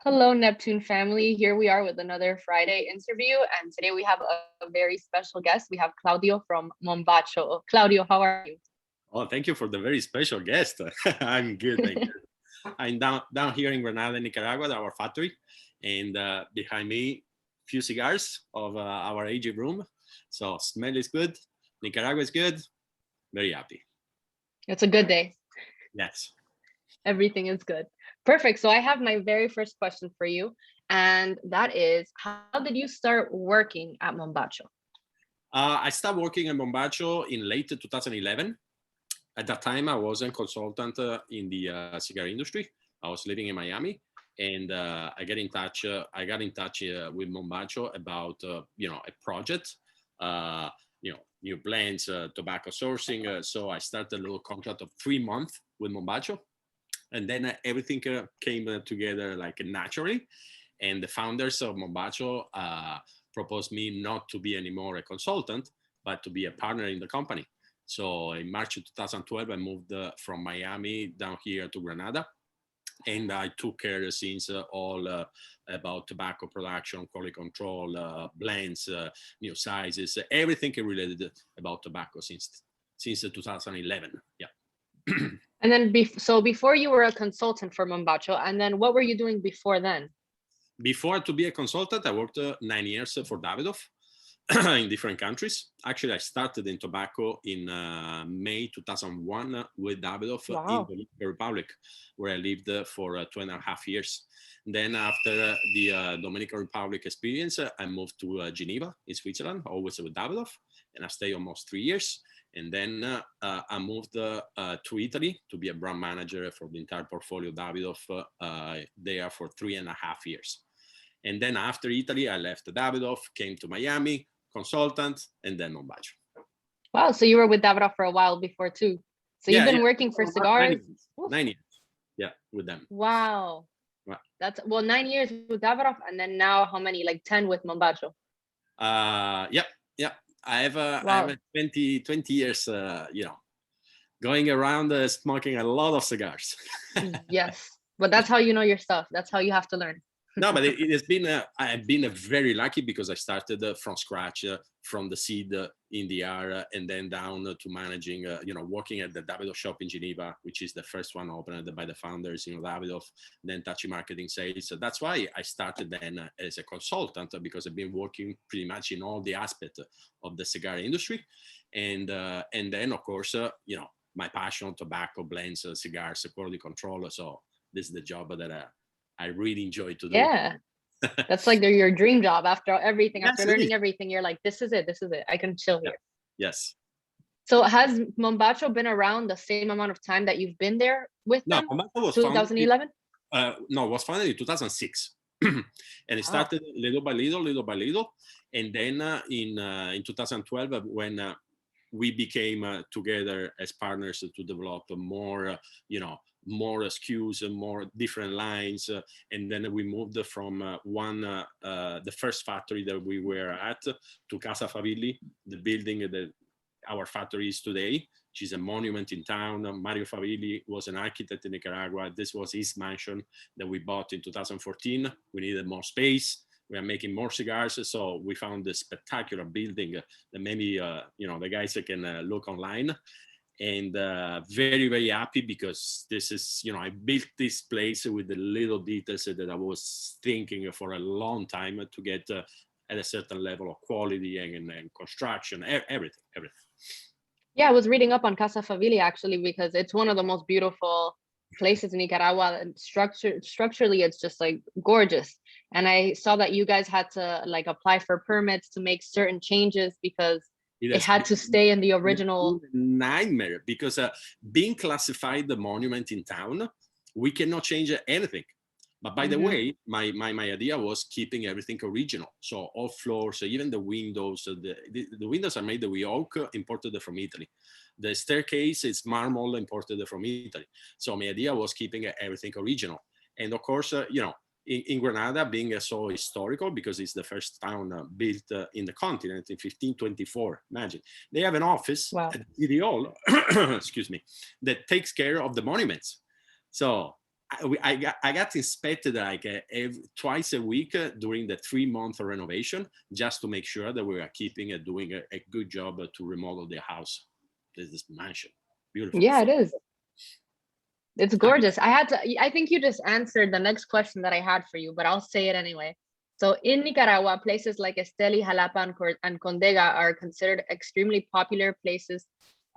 Hello, Neptune family. Here we are with another Friday interview. And today we have a very special guest. We have Claudio from Mombacho. Claudio, how are you? Oh, thank you for the very special guest. I'm good. I'm good. I'm down here in Granada, Nicaragua, at our factory, and behind me, few cigars of our AG room. So smell is good. Nicaragua is good. Very happy. It's a good day. Yes. Everything is good. Perfect. So I have my very first question for you. And that is, how did you start working at Mombacho? I started working in Mombacho in late 2011. At that time, I was a consultant in the cigar industry. I was living in Miami, and I got in touch. I got in touch with Mombacho about a project, uh, new blends, tobacco sourcing. So I started a little contract of 3 months with Mombacho, and then everything came together like naturally. And the founders of Mombacho proposed me not to be anymore a consultant, but to be a partner in the company. So in March of 2012, I moved from Miami down here to Granada, and I took care since all about tobacco production, quality control, blends, new sizes, everything related about tobacco since 2011. Yeah. And then, so before you were a consultant for Mombacho, and then what were you doing before then? Before to be a consultant, I worked 9 years for Davidoff in different countries. Actually, I started in tobacco in May 2001 with Davidoff in the Wow. Dominican Republic, where I lived for 2.5 years. Then after the Dominican Republic experience, I moved to Geneva in Switzerland, always with Davidoff, and I stayed almost 3 years. And then I moved to Italy to be a brand manager for the entire portfolio of Davidoff there for 3.5 years. And then after Italy, I left Davidoff, came to Miami, consultant, and then Mombacho. Wow. So you were with Davidoff for a while before too. So you've Yeah, been yeah. working for For 9 cigars. years. Oof. 9 years. Yeah, with them. Wow. Right. That's well, 9 years with Davidoff, and then now how many? Like 10 with Mombacho. Yeah, yeah. I have Wow. a 20 years, going around smoking a lot of cigars. Yes. But that's how you know your stuff. That's how you have to learn. No, but it has been, I've been very lucky because I started from scratch, from the seed in the area, and then down to managing, working at the Davidoff shop in Geneva, which is the first one opened by the founders, Davidoff, then touchy marketing sales. So that's why I started then as a consultant, because I've been working pretty much in all the aspects of the cigar industry. And then, of course, my passion, tobacco, blends, cigars, quality control. So this is the job that I really enjoy to do. Yeah. That's like your dream job after everything, Yes, after it is. learning everything, you're like, this is it. This is it. I can chill Yeah. here. Yes. So has Mombacho been around the same amount of time that you've been there with No, them? Mombacho was founded. 2011? Was founded in 2006, and it Wow. started little by little, and then in 2012 when we became together as partners to develop more, more SKUs and more different lines, and then we moved from the first factory that we were at to Casa Favilli, the building that our factory is today, which is a monument in town. Mario Favilli was an architect in Nicaragua. This was his mansion that we bought in 2014. We needed more space. We are making more cigars, so we found this spectacular building that maybe the guys can look online. And very, very happy because this is, I built this place with the little details that I was thinking for a long time to get at a certain level of quality and construction, everything. Yeah, I was reading up on Casa Favili actually because it's one of the most beautiful places in Nicaragua, and structurally it's just like gorgeous. And I saw that you guys had to like apply for permits to make certain changes because It it has had to stay in the been original. a nightmare because being classified the monument in town, we cannot change anything. But by the Mhm. way, my idea was keeping everything original. So all floors, even the windows, the windows are made with oak imported from Italy. The staircase is marble imported from Italy. So my idea was keeping everything original. And of course, in Granada, being so historical because it's the first town built in the continent in 1524. Imagine they have an office Wow. at City Hall, excuse me, that takes care of the monuments. So I got inspected like twice a week during the 3-month renovation, just to make sure that we are keeping doing a good job to remodel the house. This mansion, beautiful. Yeah, it is. It's I mean, gorgeous. I think you just answered the next question that I had for you, but I'll say it anyway. So in Nicaragua, places like Esteli, Jalapa, and Condega are considered extremely popular places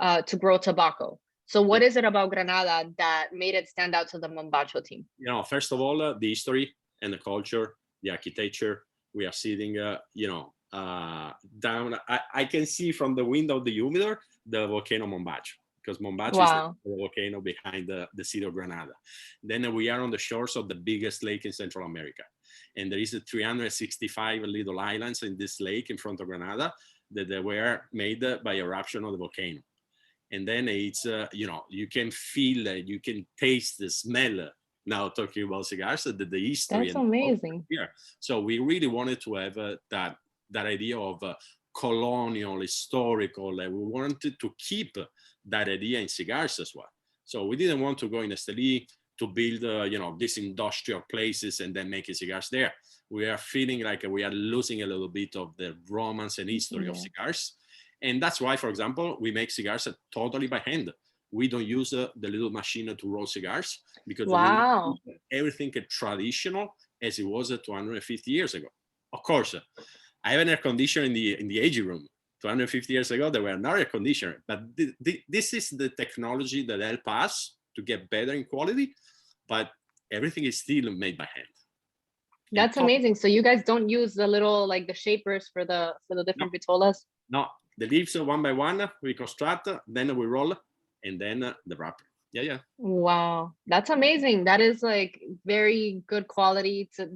to grow tobacco. So yeah, what is it about Granada that made it stand out to the Mombacho team? first of all, the history and the culture, the architecture. We are sitting, down. I can see from the window of the humidor the volcano Mombacho, because Mombacho is the Wow. volcano behind the city of Granada. Then we are on the shores of the biggest lake in Central America. And there is 365 little islands in this lake in front of Granada that they were made by eruption of the volcano. And then it's, you can feel, you can taste the smell. Now talking about cigars, the history That's and the culture amazing. here. So we really wanted to have that idea of colonial, historical. We wanted to keep that idea in cigars as well. So we didn't want to go in Esteli to build, these industrial places and then making cigars there. We are feeling like we are losing a little bit of the romance and history of Yeah. cigars. And that's why, for example, we make cigars totally by hand. We don't use the little machine to roll cigars, because we Wow. use everything traditional as it was 250 years ago. Of course, I have an air conditioner in the aging room. 250 years ago, there were no air conditioner, but this is the technology that help us to get better in quality, but everything is still made by hand. And That's amazing. So you guys don't use the little like the shapers for the no, different vitolas? no, the leaves one by one, we construct, then we roll, and then the wrapper. Yeah, yeah. Wow, that's amazing. That is like very good quality to,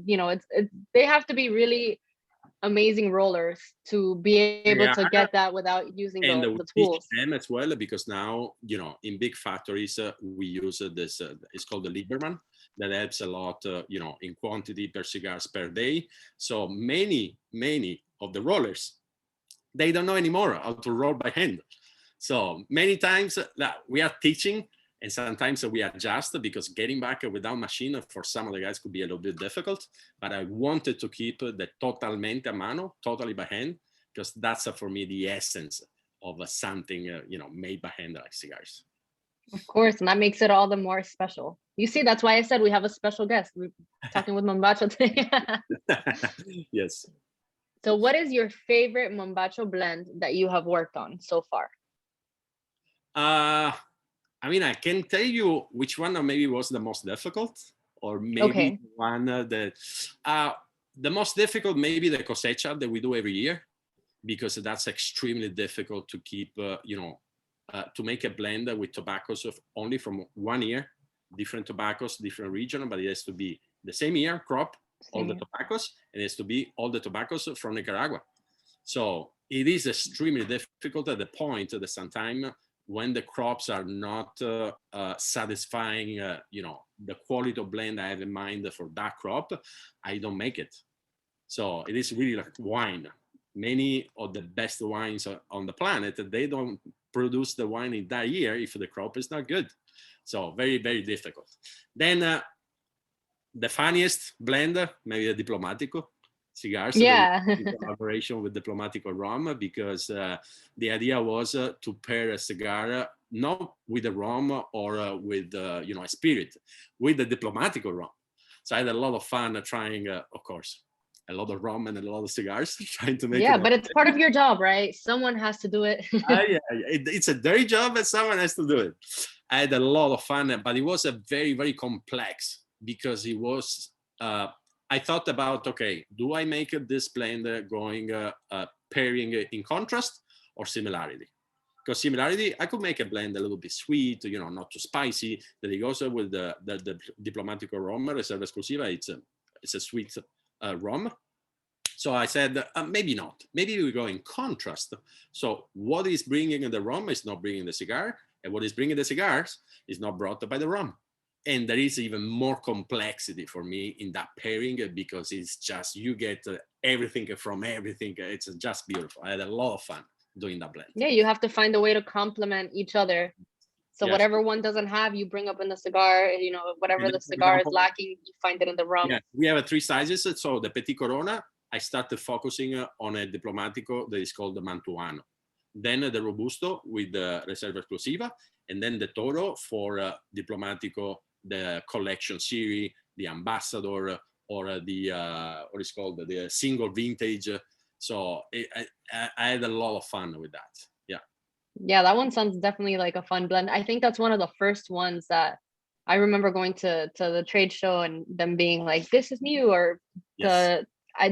they have to be really amazing rollers to be They able are, to get that without using and we the teach tools. them as well, because now, in big factories, we use this, it's called the Lieberman, that helps a lot, in quantity per cigars per day. So many of the rollers, they don't know anymore how to roll by hand. So many times we are teaching, and sometimes we adjust, because getting back without machine for some of the guys could be a little bit difficult. But I wanted to keep the totalmente a mano, totally by hand, because that's for me the essence of something made by hand like cigars. Of course, and that makes it all the more special. You see, that's why I said we have a special guest. We're talking with Mombacho today. Yes. So what is your favorite Mombacho blend that you have worked on so far? I can tell you which one maybe was the most difficult, or maybe Okay. one that the most difficult, maybe the cosecha that we do every year, because that's extremely difficult to keep, to make a blend with tobaccos of only from 1 year, different tobaccos, different region, but it has to be the same year crop, all Same the here. tobaccos, and it has to be all the tobaccos from Nicaragua. So it is extremely difficult at the point that sometimes when the crops are not satisfying, the quality of blend I have in mind for that crop, I don't make it. So it is really like wine. Many of the best wines on the planet, they don't produce the wine in that year if the crop is not good. So very, very difficult. Then the funniest blend, maybe the Diplomatico cigars, Yeah. in collaboration with Diplomatico rum, because the idea was to pair a cigar not with a rum or with a spirit, with the Diplomatico rum. So I had a lot of fun trying, of course, a lot of rum and a lot of cigars, trying to make Yeah, it. but it's part of your job, right? Someone has to do it. Yeah, it's a dirty job, and someone has to do it. I had a lot of fun, but it was a very, very complex, because it was. I thought about, okay, do I make this blend going pairing in contrast or similarity? Because similarity, I could make a blend a little bit sweet, not too spicy. That it goes with the Diplomatico rum, Reserva Esclusiva. It's a sweet rum. So I said, maybe not. Maybe we go in contrast. So what is bringing the rum is not bringing the cigar, and what is bringing the cigars is not brought by the rum. And there is even more complexity for me in that pairing, because it's just, you get everything from everything. It's just beautiful. I had a lot of fun doing that blend. Yeah, you have to find a way to complement each other. So Yes. whatever one doesn't have, you bring up in the cigar. You know, whatever And the then, for cigar is example, lacking, you find it in the rum. yeah, we have three sizes. So the Petit Corona, I started focusing on a Diplomatico that is called the Mantuano. Then the Robusto with the Reserva Exclusiva, and then the Toro for Diplomatico, the collection series, the Ambassador, or the what is called the single vintage. So I had a lot of fun with that. Yeah. Yeah, that one sounds definitely like a fun blend. I think that's one of the first ones that I remember going to the trade show and them being like, "This is new," or Yes.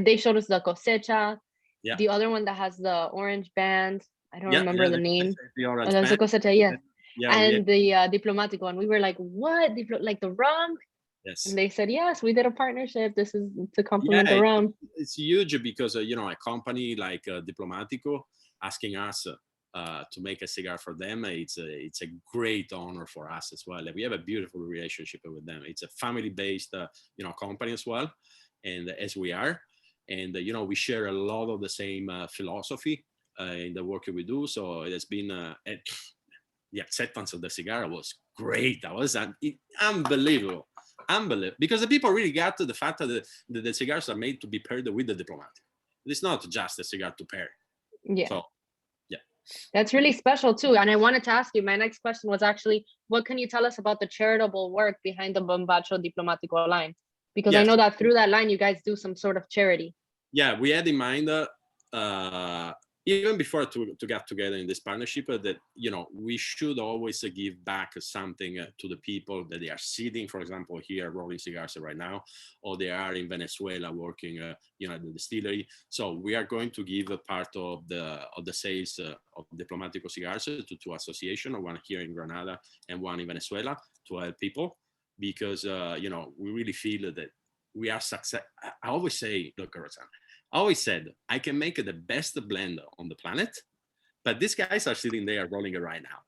they showed us the cosecha, Yeah. the other one that has the orange band. I don't Yeah. remember Yeah. the name. The Oh, orange that's the band. cosecha, yeah. Yeah. And the Diplomatico, and we were like, "What? Like the rum?" And Yes. they said, "Yes, we did a partnership. This is to Yeah, complement the rum." it's huge because you know, a company like Diplomatico asking us to make a cigar for them. It's a great honor for us as well. We have a beautiful relationship with them. It's a family-based you know, company as well, and as we are, and you know, we share a lot of the same philosophy in the work we do. So it has been the acceptance of the cigar was great. That was unbelievable. Unbelievable. Because the people really got to the fact that the cigars are made to be paired with the Diplomatic. It's not just a cigar to pair. Yeah. So, yeah. That's really special too. And I wanted to ask you, my next question was actually, what can you tell us about the charitable work behind the Mombacho Diplomatico line? Because I Yes. know that through that line, you guys do some sort of charity. Yeah, we had in mind even before to get together in this partnership that, you know, we should always give back something to the people that they are sitting, for example, here rolling cigars right now, or they are in Venezuela working, you know, at the distillery. So we are going to give a part of the sales of Diplomatico cigars to two associations, one here in Granada and one in Venezuela, to help people, because you know, we really feel that we are success. I always say, look, Roxanne, I always said I can make the best blend on the planet, but these guys are sitting there rolling it right now,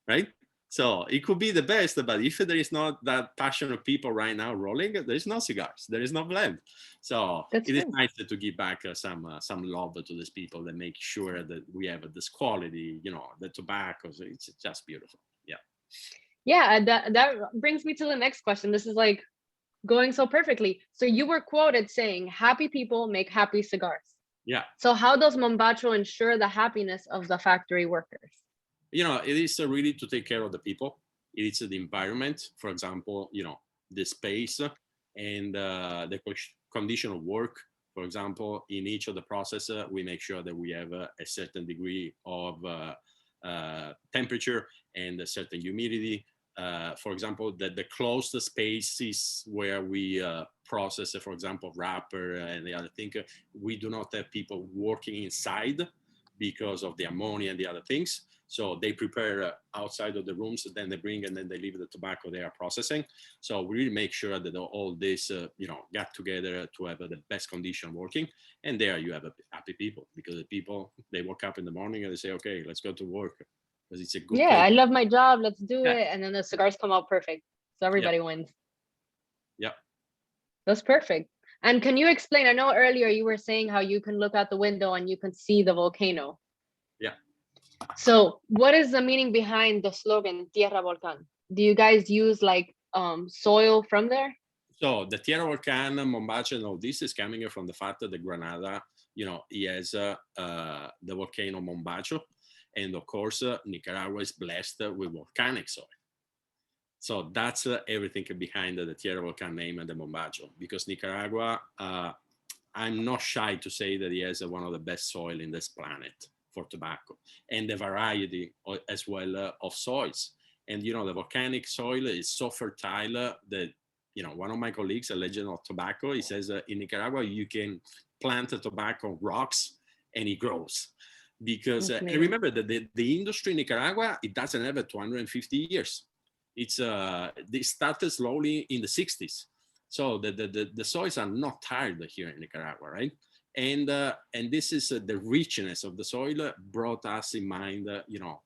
right? So it could be the best, but if there is not that passionate people right now rolling, there is no cigars, there is no blend. So That's it is true. nice to give back some love to these people that make sure that we have this quality, you know, the tobacco. So it's just beautiful. Yeah. Yeah, that brings me to the next question. This is like going so perfectly. So you were quoted saying, "Happy people make happy cigars." Yeah. So how does Mombacho ensure the happiness of the factory workers? You know, it is really to take care of the people. It is the environment, for example, you know, the space and the condition of work. For example, in each of the process, we make sure that we have a certain degree of temperature and a certain humidity. For example, the closed spaces where we process, for example, wrapper and the other thing, we do not have people working inside because of the ammonia and the other things. So they prepare outside of the rooms, then they bring and then they leave the tobacco they are processing. So we really make sure that all this, you know, get together to have the best condition working. And there you have happy people, because the people, they wake up in the morning and they say, okay, let's go to work, because it's a good Yeah, place. I love my job. Let's do Yeah, it. And then the cigars come out perfect. So yeah, everybody wins. yeah. That's perfect. And can you explain? I know earlier you were saying how you can look out the window and you can see the volcano. Yeah. So what is the meaning behind the slogan Tierra Volcán? Do you guys use like soil from there? So the Tierra Volcan, Mombacho, and all this is coming from the fact that the Granada, you know, he has the volcano Mombacho, and of course Nicaragua is blessed with volcanic soil. So that's everything behind the Tierra Volcan name and the Mombacho, because Nicaragua, I'm not shy to say that he has one of the best soil in this planet for tobacco, and the variety as well of soils. And you know, the volcanic soil is so fertile that, you know, one of my colleagues, a legend of tobacco, he says in Nicaragua you can plant a tobacco on rocks and it grows. Because That's and amazing. remember that the industry in Nicaragua, it doesn't have 250 years. It's they started slowly in the 60s. So the soils are not tired here in Nicaragua, right? And this is the richness of the soil brought us in mind, you know,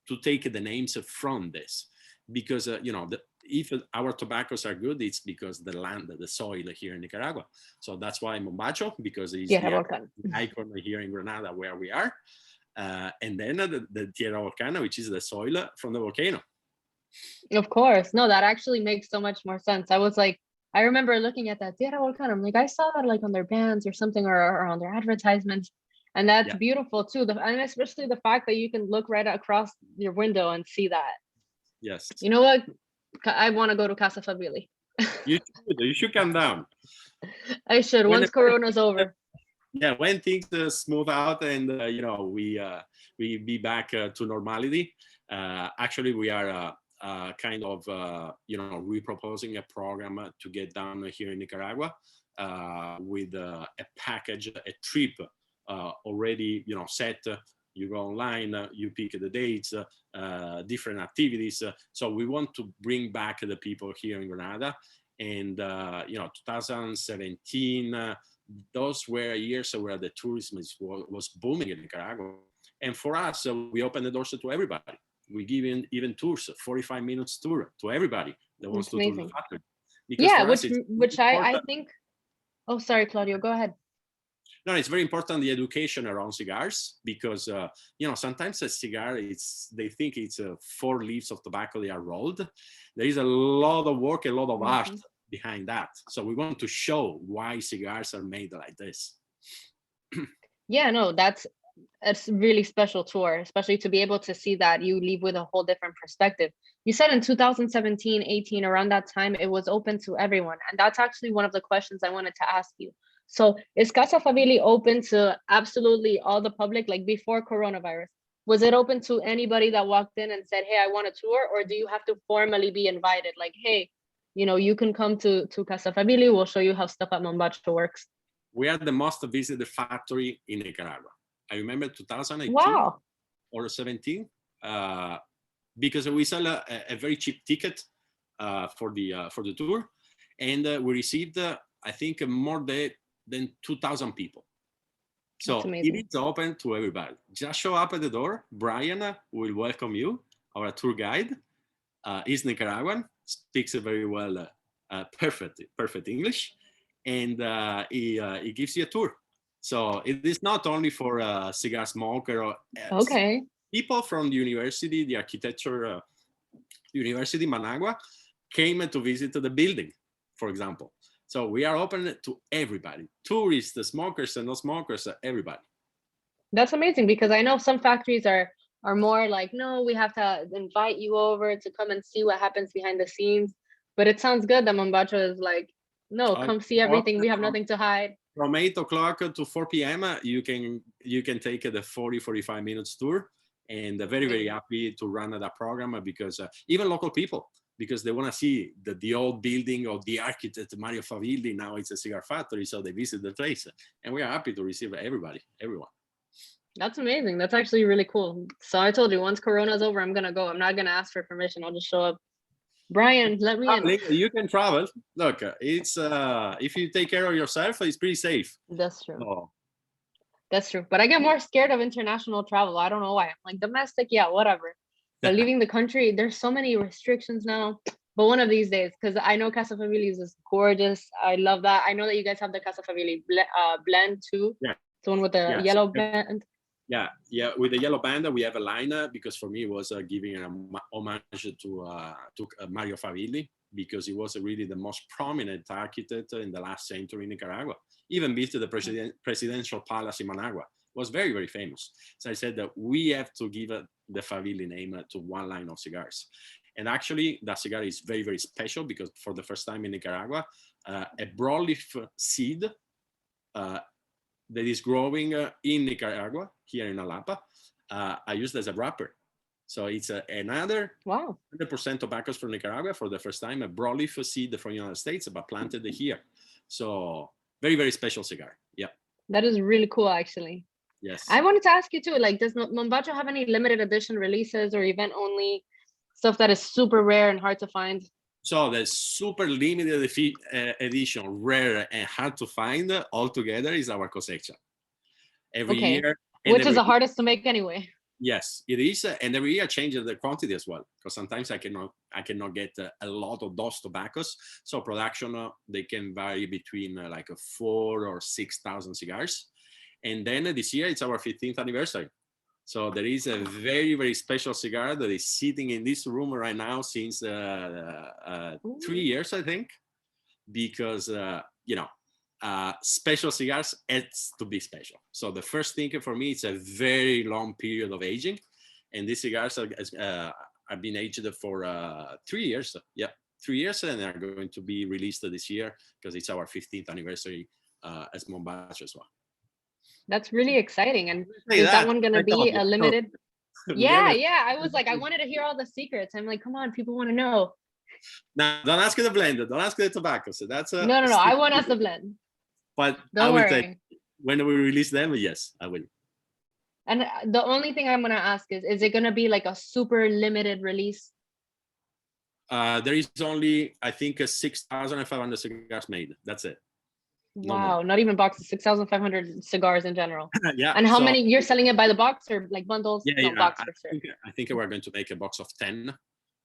to take the names from this, because you know, if our tobaccos are good, it's because the land, the soil here in Nicaragua. So that's why Mombacho, because it's Tierra the Volcán. icon here in Granada where we are, and then the Tierra Volcana, which is the soil from the volcano. Of course. No, that actually makes so much more sense. I was like, I remember looking at that Tierra Volcán. I'm like, I saw that like on their bands or something, or on their advertisements. And that's Yeah. beautiful too. And especially the fact that you can look right across your window and see that. Yes. You know what? I want to go to Casa Fabili. You should come down. I should, When once Corona's over. Yeah, when things smooth out and we be back to normality. Actually, we are kind of reproposing a program to get down here in Nicaragua with a package, a trip already set. You go online, you pick the dates, different activities. So we want to bring back the people here in Granada. And 2017. Those were years where the tourism was booming in Nicaragua. And for us, we open the doors to everybody. We give even tours, 45 minutes tour to everybody that wants to tour the factory. Because yeah, which I think, oh, sorry, Claudio, go ahead. No, it's very important, the education around cigars, because, sometimes a cigar, they think it's 4 leaves of tobacco they are rolled. There is a lot of work, a lot of art behind that. So we want to show why cigars are made like this. Yeah, no, that's a really special tour, especially to be able to see that you leave with a whole different perspective. You said in 2017, 18, around that time, it was open to everyone. And that's actually one of the questions I wanted to ask you. So is Casa Fabili open to absolutely all the public, like before coronavirus? Was it open to anybody that walked in and said, hey, I want a tour? Or do you have to formally be invited? Like, hey, you can come to Casa Fabili. We'll show you how stuff at Mombacho works. We are the most visited factory in Nicaragua. I remember 2018 or 17, because we sell a very cheap ticket for the tour, and we received, I think, more than 2,000 people. So it is open to everybody. Just show up at the door. Brian will welcome you, our tour guide. He's Nicaraguan, speaks very well, perfect English, and he gives you a tour. So it is not only for a cigar smoker or people from the university, the architecture university, Managua, came to visit the building, for example. So we are open to everybody, tourists, smokers and no smokers, everybody. That's amazing, because I know some factories are more like, no, we have to invite you over to come and see what happens behind the scenes. But it sounds good that Mombacho is like, no, come see everything. We have nothing to hide. From 8 o'clock to 4 p.m., you can take the 45 minutes tour, and very, very happy to run that program, because even local people, because they want to see the old building of the architect Mario Favilli. Now it's a cigar factory, so they visit the place, and we are happy to receive everyone. That's amazing. That's actually really cool. So I told you, once Corona's over, I'm gonna go. I'm not gonna ask for permission. I'll just show up. Brian, let me in. You can travel. Look, it's if you take care of yourself, it's pretty safe. That's true. Oh. That's true. But I get more scared of international travel. I don't know why. I'm like, domestic, yeah, whatever. But leaving the country, there's so many restrictions now. But one of these days, because I know Casa Fabili is gorgeous. I love that. I know that you guys have the Casa Fabili blend too. Yeah. The one with the yellow band. Yeah. With the yellow band, we have a line, because for me it was giving an homage to Mario Favilli, because he was really the most prominent architect in the last century in Nicaragua. Even built the presidential palace in Managua. It was very, very famous. So I said that we have to give the Favilli name to one line of cigars. And actually, that cigar is very, very special, because for the first time in Nicaragua, a broadleaf seed that is growing in Nicaragua, here in Alapa, I used as a wrapper. So it's another 100% tobaccos from Nicaragua for the first time, a broadleaf seed from the United States, but planted here. So very, very special cigar. Yeah. That is really cool, actually. Yes. I wanted to ask you too, like, does Mombacho have any limited edition releases or event only stuff that is super rare and hard to find? So the super limited edition, rare and hard to find altogether, is our cosecha. Every year. Which is the hardest to make anyway. Yes, it is. And every year changes the quantity as well, because sometimes I cannot get a lot of those tobaccos. So production, they can vary between like 4,000 or 6,000 cigars. And then this year, it's our 15th anniversary. So there is a very, very special cigar that is sitting in this room right now since 3 years, I think, because, special cigars has to be special. So the first thing for me, it's a very long period of aging. And these cigars have been aged for 3 years. Yeah, 3 years, and are going to be released this year because it's our 15th anniversary as Mombacho as well. That's really exciting. And Say is that one going to be a limited? Yeah, I was like, I wanted to hear all the secrets. I'm like, come on, people want to know. Now, don't ask the blend. Don't ask the tobacco. So that's a no. I want us to blend. But don't I will worry. tell you, when we release them, yes, I will. And the only thing I'm going to ask is it going to be like a super limited release? There is only, I think, 6,500 cigars made. That's it. Wow, not even boxes, 6,500 cigars in general. Yeah. And how many, you're selling it by the box or like bundles? Yeah, box for sure. I think we're going to make a box of 10.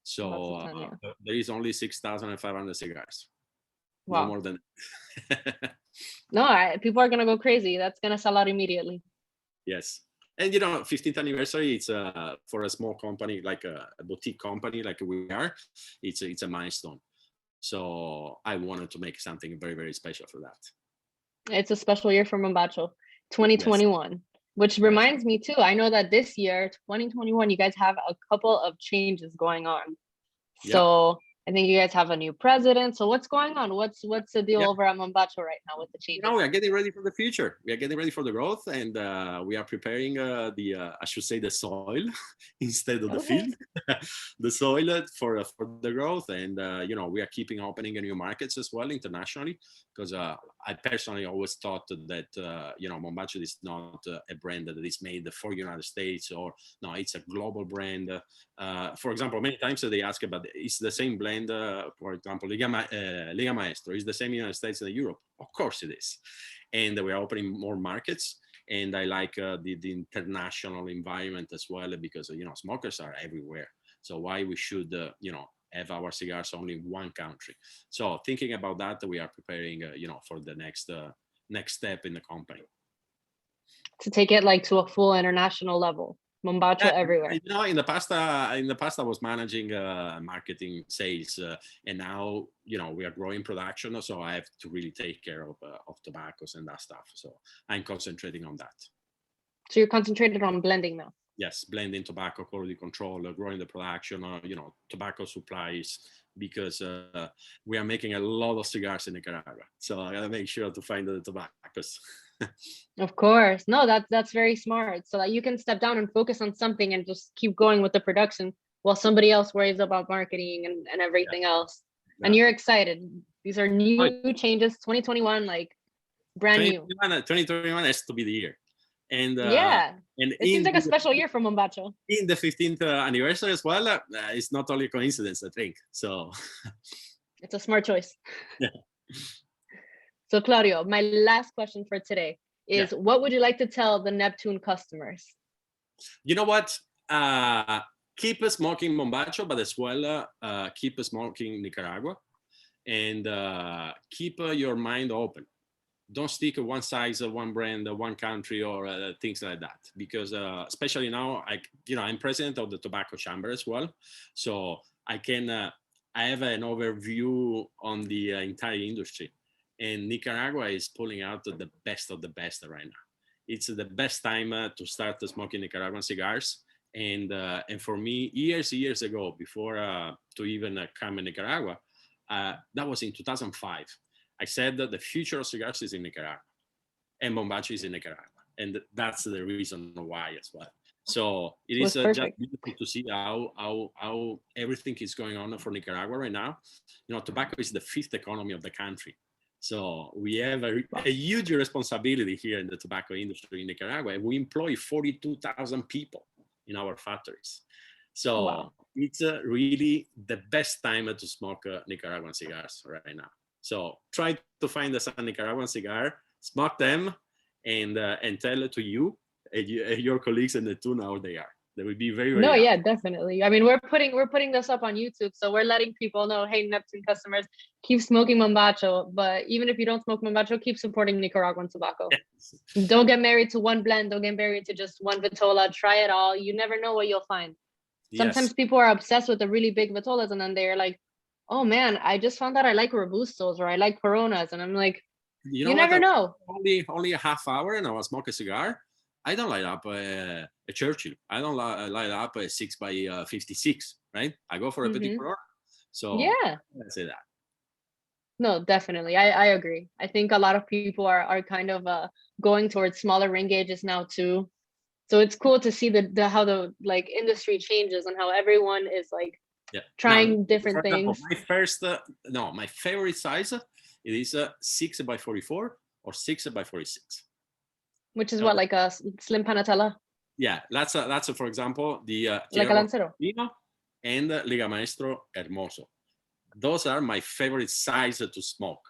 So 10, there is only 6,500 cigars. Wow. No more than No, people are going to go crazy. That's going to sell out immediately. Yes. And 15th anniversary, it's for a small company, like a boutique company like we are, it's a milestone. So I wanted to make something very, very special for that. It's a special year for Mombacho, 2021, yes. Which reminds me too, I know that this year, 2021, you guys have a couple of changes going on. So I think you guys have a new president. So what's going on? What's the deal over at Mombacho right now with the changes? We are getting ready for the future. We are getting ready for the growth, and we are preparing I should say, the soil instead of the field, the soil for the growth. And we are keeping opening new markets as well internationally, because I personally always thought that Mombacho is not a brand that is made for United States, or no, it's a global brand. For example, many times they ask about, it's the same blend, for example, Liga Maestro is the same in the United States and Europe. Of course it is. And we are opening more markets. And I like the international environment as well, because, smokers are everywhere. So why we should, have our cigars only in one country. So thinking about that, we are preparing, for the next step in the company. To take it like to a full international level. Mombacho everywhere. In the past I was managing marketing, sales, and now we are growing production, so I have to really take care of tobaccos and that stuff. So I'm concentrating on that. So you're concentrated on blending now? Yes, blending, tobacco quality control, growing the production, tobacco supplies, because we are making a lot of cigars in Nicaragua. So I gotta make sure to find the tobaccos. Of course. No, that's very smart. So that you can step down and focus on something and just keep going with the production while somebody else worries about marketing and everything else. Yeah. And you're excited. These are new changes, 2021, like brand new. 2021 has to be the year. And and it seems like a special year for Mombacho. In the 15th anniversary as well, it's not only a coincidence, I think. So it's a smart choice. Yeah. So Claudio, my last question for today is, what would you like to tell the Neptune customers? You know what? Keep smoking Mombacho, but as well keep smoking Nicaragua, and keep your mind open. Don't stick to one size, one brand, one country, or things like that. Because especially now, I'm president of the Tobacco Chamber as well, so I have an overview on the entire industry. And Nicaragua is pulling out the best of the best right now. It's the best time to start smoking Nicaraguan cigars. And for me, years ago, before to even come in Nicaragua, that was in 2005. I said that the future of cigars is in Nicaragua, and Mombacho is in Nicaragua, and that's the reason why as well. So it is just beautiful to see how everything is going on for Nicaragua right now. Tobacco is the fifth economy of the country. So we have a huge responsibility here in the tobacco industry in Nicaragua. We employ 42,000 people in our factories. So it's really the best time to smoke Nicaraguan cigars right now. So try to find a Nicaraguan cigar, smoke them, and tell it to you, your colleagues, and the tune how they are. That would be very, very No, happy. yeah, definitely. I mean, we're putting this up on YouTube, so we're letting people know, hey, Neptune customers, keep smoking Mombacho. But even if you don't smoke Mombacho, keep supporting Nicaraguan tobacco. Yes. Don't get married to one blend. Don't get married to just one Vitola. Try it all. You never know what you'll find. Sometimes Yes. people are obsessed with the really big Vitolas, and then they're like, oh man, I just found out I like Robustos or I like Coronas. And I'm like, You know you what? never know. Only a half hour and I was smoking a cigar. I don't light up a Churchill. I don't light up a 6x56, right? I go for a Petit Hmm. Corona. So Yeah. I say that. No, definitely. I agree. I think a lot of people are kind of going towards smaller ring gauges now too. So it's cool to see the how the like industry changes and how everyone is like Yeah. Now, trying for different example, things. my favorite size, it is a 6x44 or 6x46. Which is Uh, what, like a slim panatella, Yeah, that's for example the like a Tierra lancero. Rossino and Liga Maestro Hermoso. Those are my favorite size to smoke.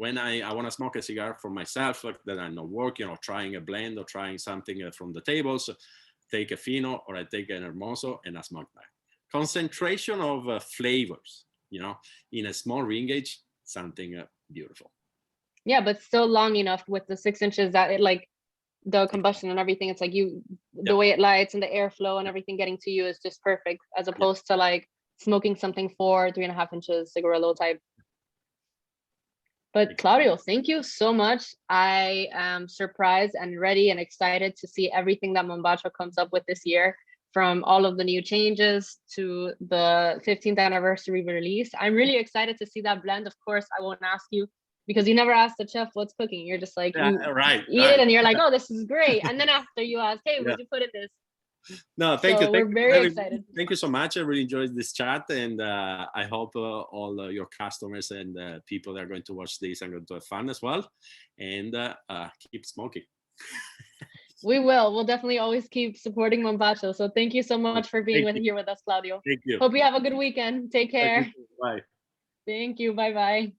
When I want to smoke a cigar for myself, like that I'm not working or trying a blend or trying something from the tables, take a Fino or I take an Hermoso and I smoke that. Concentration of flavors, in a small ring gauge, something beautiful. Yeah, but still long enough with the 6 inches that it like the combustion and everything. It's like the Yep, way it lights and the airflow and everything getting to you is just perfect, as yep. opposed to like smoking something 4, 3.5 inches cigarillo type. But Claudio, thank you so much. I am surprised and ready and excited to see everything that Mombacho comes up with this year, from all of the new changes to the 15th anniversary release. I'm really excited to see that blend. Of course, I won't ask you because you never ask the chef what's cooking. You're just like, Yeah, you right, eat it right. and you're like, oh, this is great. And then after you ask, hey, Yeah. would you put in this? No, thank you. So we're very excited. Thank you so much. I really enjoyed this chat, and I hope all your customers and people that are going to watch this are going to have fun as well. And keep smoking. We will. We'll definitely always keep supporting Mombacho. So thank you so much for being Thank you. here with us, Claudio. Thank you. Hope you have a good weekend. Take care. Bye. Thank you. Bye bye.